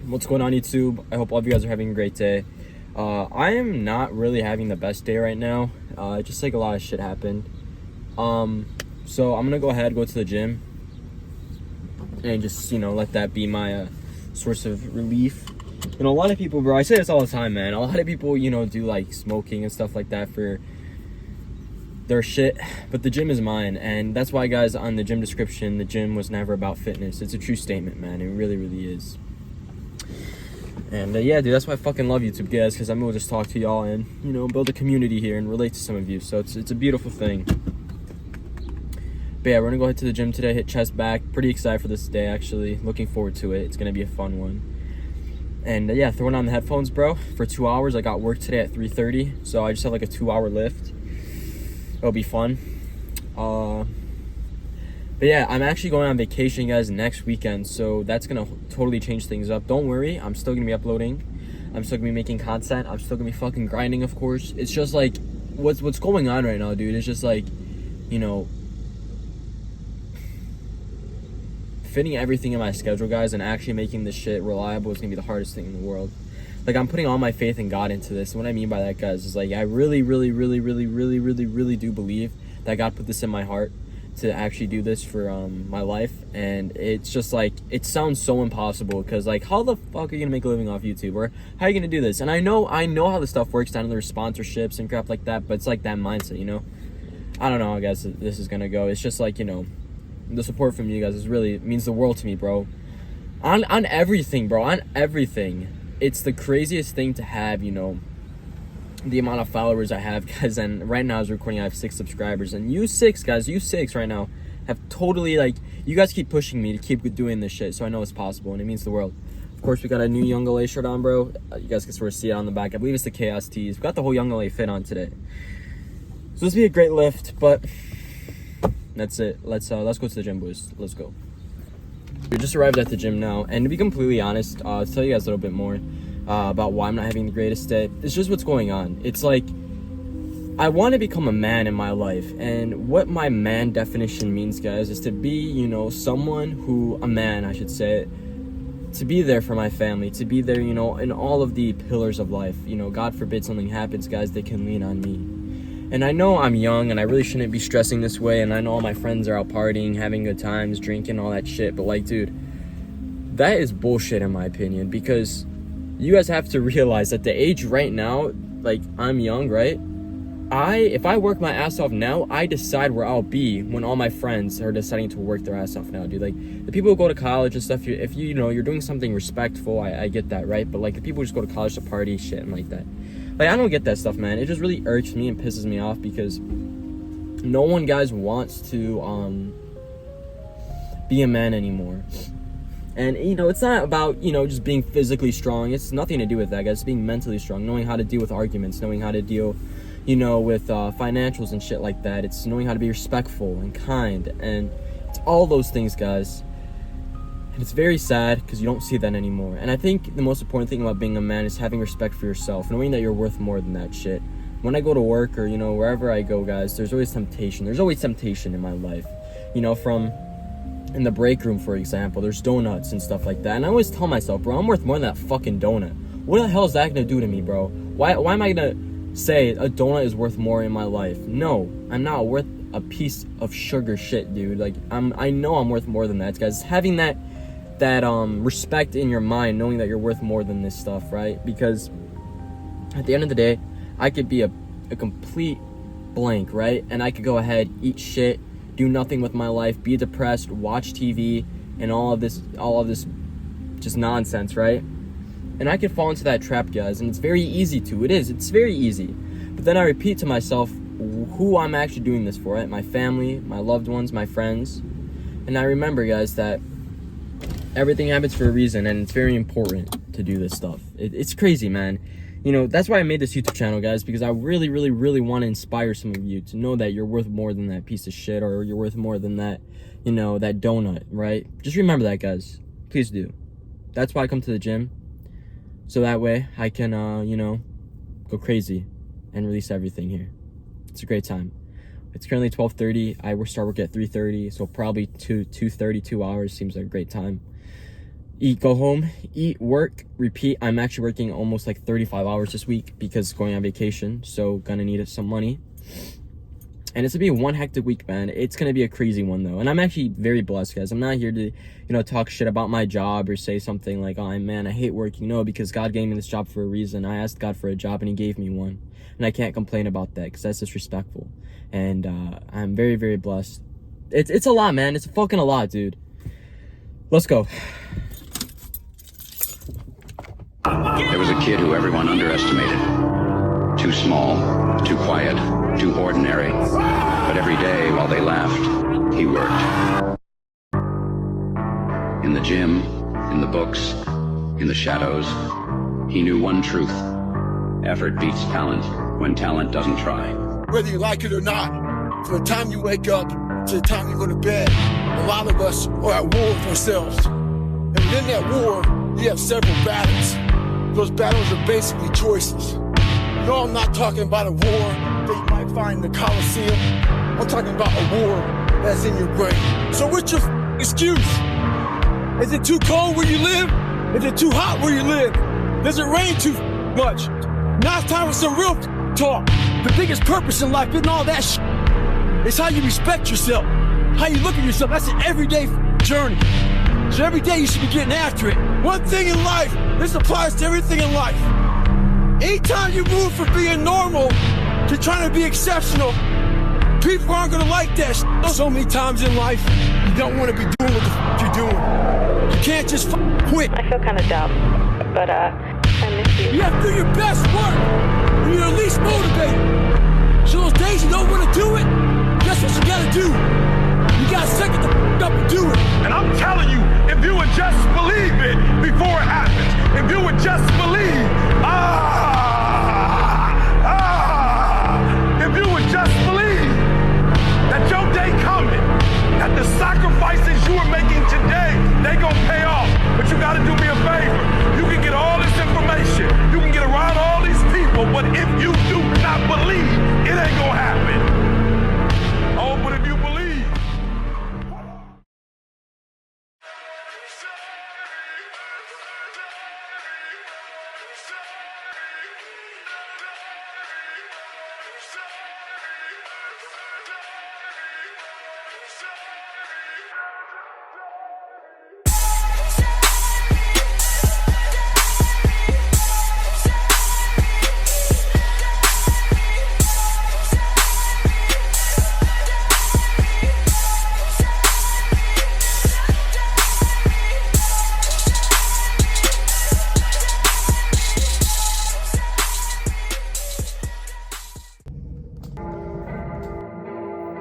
What's going on, YouTube? I hope all of you guys are having a great day. I am not really having the best day right now. Just like a lot of shit happened. So I'm gonna go to the gym and just, let that be my source of relief. A lot of people, bro, I say this all the time, man. A lot of people, do like smoking and stuff like that for their shit, but the gym is mine. And that's why, guys, on the gym description, the gym was never about fitness. It's a true statement, man. It really, really is. And yeah, dude, that's why I fucking love YouTube, guys, because I'm able to just talk to y'all and, build a community here and relate to some of you. So it's a beautiful thing. But yeah, we're gonna go head to the gym today, hit chest back. Pretty excited for this day, actually. Looking forward to it. It's gonna be a fun one. And yeah, throwing on the headphones, bro, for 2 hours. I got work today at 3:30, so I just have like a 2-hour lift. It'll be fun. But yeah, I'm actually going on vacation, guys, next weekend, so that's gonna totally change things up. Don't worry, I'm still gonna be uploading. I'm still gonna be making content. I'm still gonna be fucking grinding, of course. It's just like what's going on right now, dude. It's just like, fitting everything in my schedule, guys, and actually making this shit reliable is gonna be the hardest thing in the world. Like, I'm putting all my faith in God into this. And what I mean by that, guys, is like I really, really, really, really, really, really, really do believe that God put this in my heart to actually do this for my life. And it's just like, it sounds so impossible, because like, how the fuck are you gonna make a living off YouTube, or how are you gonna do this? And I know how this stuff works down to their sponsorships and crap like that, but it's like that mindset, I don't know how, guys, this is gonna go. It's just like, the support from you guys means the world to me, bro. On everything, bro, on everything. It's the craziest thing to have, the amount of followers I have, guys. And right now, I was recording, I have 6 subscribers, and you 6 right now have totally, like, you guys keep pushing me to keep doing this shit, so I know it's possible, and it means the world. Of course, we got a new Young LA shirt on, bro. You guys can sort of see it on the back. I believe it's the Chaos Tees. We got the whole Young LA fit on today, so this will be a great lift. But that's it. Let's go to the gym, boys. Let's go. We just arrived at the gym now, and to be completely honest, to tell you guys a little bit more about why I'm not having the greatest day, it's just what's going on. It's like, I want to become a man in my life, and what my man definition means, guys, is to be, a man, I should say, to be there for my family, to be there, in all of the pillars of life. God forbid something happens, guys, they can lean on me. And I know I'm young, and I really shouldn't be stressing this way, and I know all my friends are out partying, having good times, drinking, all that shit, but like, dude, that is bullshit in my opinion, because you guys have to realize that the age right now, like, I'm young, right? If I work my ass off now, I decide where I'll be when all my friends are deciding to work their ass off now, dude. Like, the people who go to college and stuff, if you're doing something respectful, I get that, right? But like, the people who just go to college to party, shit, and like that. Like, I don't get that stuff, man. It just really irks me and pisses me off, because no one, guys, wants to be a man anymore. And, it's not about, just being physically strong. It's nothing to do with that, guys. It's being mentally strong, knowing how to deal with arguments, knowing how to deal, with financials and shit like that. It's knowing how to be respectful and kind, and it's all those things, guys. And it's very sad, because you don't see that anymore. And I think the most important thing about being a man is having respect for yourself, knowing that you're worth more than that shit. When I go to work, or, wherever I go, guys, there's always temptation. There's always temptation in my life. From in the break room, for example, there's donuts and stuff like that. And I always tell myself, bro, I'm worth more than that fucking donut. What the hell is that gonna do to me, bro? Why am I gonna say a donut is worth more in my life? No, I'm not worth a piece of sugar shit, dude. Like, I know I'm worth more than that, guys. Having that respect in your mind, knowing that you're worth more than this stuff, right? Because at the end of the day, I could be a complete blank, right? And I could go ahead, eat shit, do nothing with my life, be depressed, watch TV, and all of this just nonsense, right? And I could fall into that trap, guys, and it's very easy to. It's very easy. But then I repeat to myself who I'm actually doing this for, right? My family, my loved ones, my friends. And I remember, guys, that everything happens for a reason, and it's very important to do this stuff. It's crazy, man. That's why I made this YouTube channel, guys, because I really, really, really want to inspire some of you to know that you're worth more than that piece of shit, or you're worth more than that, that donut, right? Just remember that, guys. Please do. That's why I come to the gym, so that way I can, go crazy and release everything here. It's a great time. It's currently 12:30. I will start work at 3:30, so probably 2:30, 2 hours seems like a great time. eat, go home, eat, work, repeat. I'm actually working almost like 35 hours this week because going on vacation, so gonna need some money. And it's gonna be one hectic week, man. It's gonna be a crazy one though, and I'm actually very blessed, guys. I'm not here to, talk shit about my job or say something like, oh man, I hate working. No, because God gave me this job for a reason. I asked God for a job and he gave me one, and I can't complain about that because that's disrespectful. And I'm very, very blessed. It's a lot, man. It's fucking a lot, dude. Let's go. There was a kid who everyone underestimated. Too small, too quiet, too ordinary. But every day while they laughed, he worked. In the gym, in the books, in the shadows, he knew one truth. Effort beats talent when talent doesn't try. Whether you like it or not, from the time you wake up to the time you go to bed, a lot of us are at war with ourselves. And within that war, you have several battles. Those battles are basically choices. No, I'm not talking about a war that you might find in the Coliseum. I'm talking about a war that's in your brain. So what's your excuse? Is it too cold where you live? Is it too hot where you live? Does it rain too much? Now it's time for some real talk. The biggest purpose in life isn't all that shit. It's how you respect yourself, how you look at yourself. That's an everyday journey. So every day you should be getting after it. One thing in life, this applies to everything in life. Anytime you move from being normal to trying to be exceptional, people aren't gonna like that shit. So many times in life, you don't want to be doing what the you're doing. You can't just quit. I feel kind of dumb, but I miss you. You have to do your best work when you're at least motivated. So those days you don't want to do it, guess what you gotta do? You gotta suck it the up and do it. And I'm telling you, if you would just believe it before it happens, if you would just believe, if you would just believe that your day coming, that the sacrifices you are making today, they gonna pay off. But you gotta do me a favor. You can get all this information, you can get around all these people, but if you do not believe, it ain't gonna happen. Oh, but if you believe.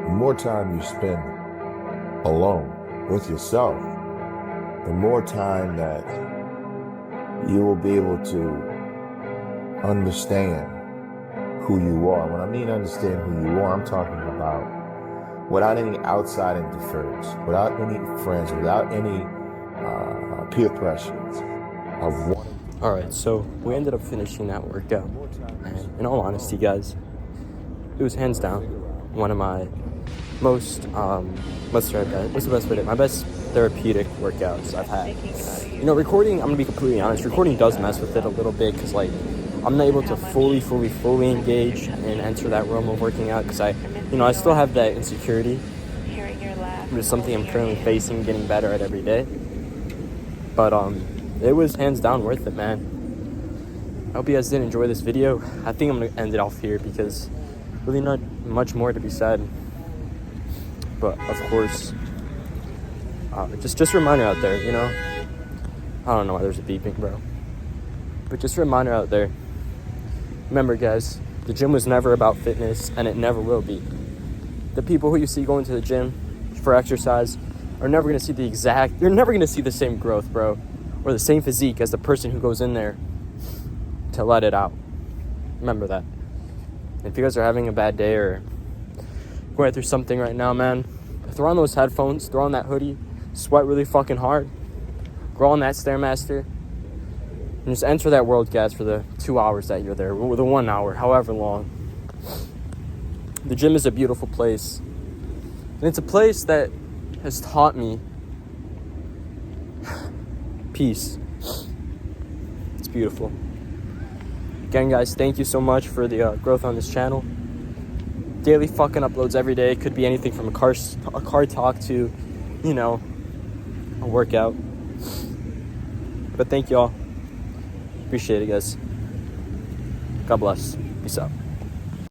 The more time you spend alone with yourself, the more time that you will be able to understand who you are. When I mean understand who you are, I'm talking about without any outside interference, without any friends, without any peer pressure of one. All right, so we ended up finishing that workout, and in all honesty, guys, it was hands down one of my most what's the best way to my best therapeutic workouts I've had. Recording, I'm gonna be completely honest, recording does mess with it a little bit because like I'm not able to fully engage and enter that realm of working out because I still have that insecurity. It's something I'm currently facing, getting better at every day. But it was hands down worth it, man. I hope you guys did enjoy this video. I think I'm gonna end it off here because really not much more to be said. But of course, just a reminder out there, I don't know why there's a beeping, bro. But just a reminder out there. Remember, guys, the gym was never about fitness, and it never will be. The people who you see going to the gym for exercise are never gonna see you're never gonna see the same growth, bro, or the same physique as the person who goes in there to let it out. Remember that. If you guys are having a bad day or going through something right now, man, throw on those headphones, throw on that hoodie, sweat really fucking hard, grow on that Stairmaster, and just enter that world, guys, for the 2 hours that you're there, or the 1 hour, however long. The gym is a beautiful place, and it's a place that has taught me peace. It's beautiful. Again, guys, thank you so much for the growth on this channel. Daily fucking uploads every day. It could be anything from a car talk to, you know, a workout. But thank you all. Appreciate it, guys. God bless. Peace out.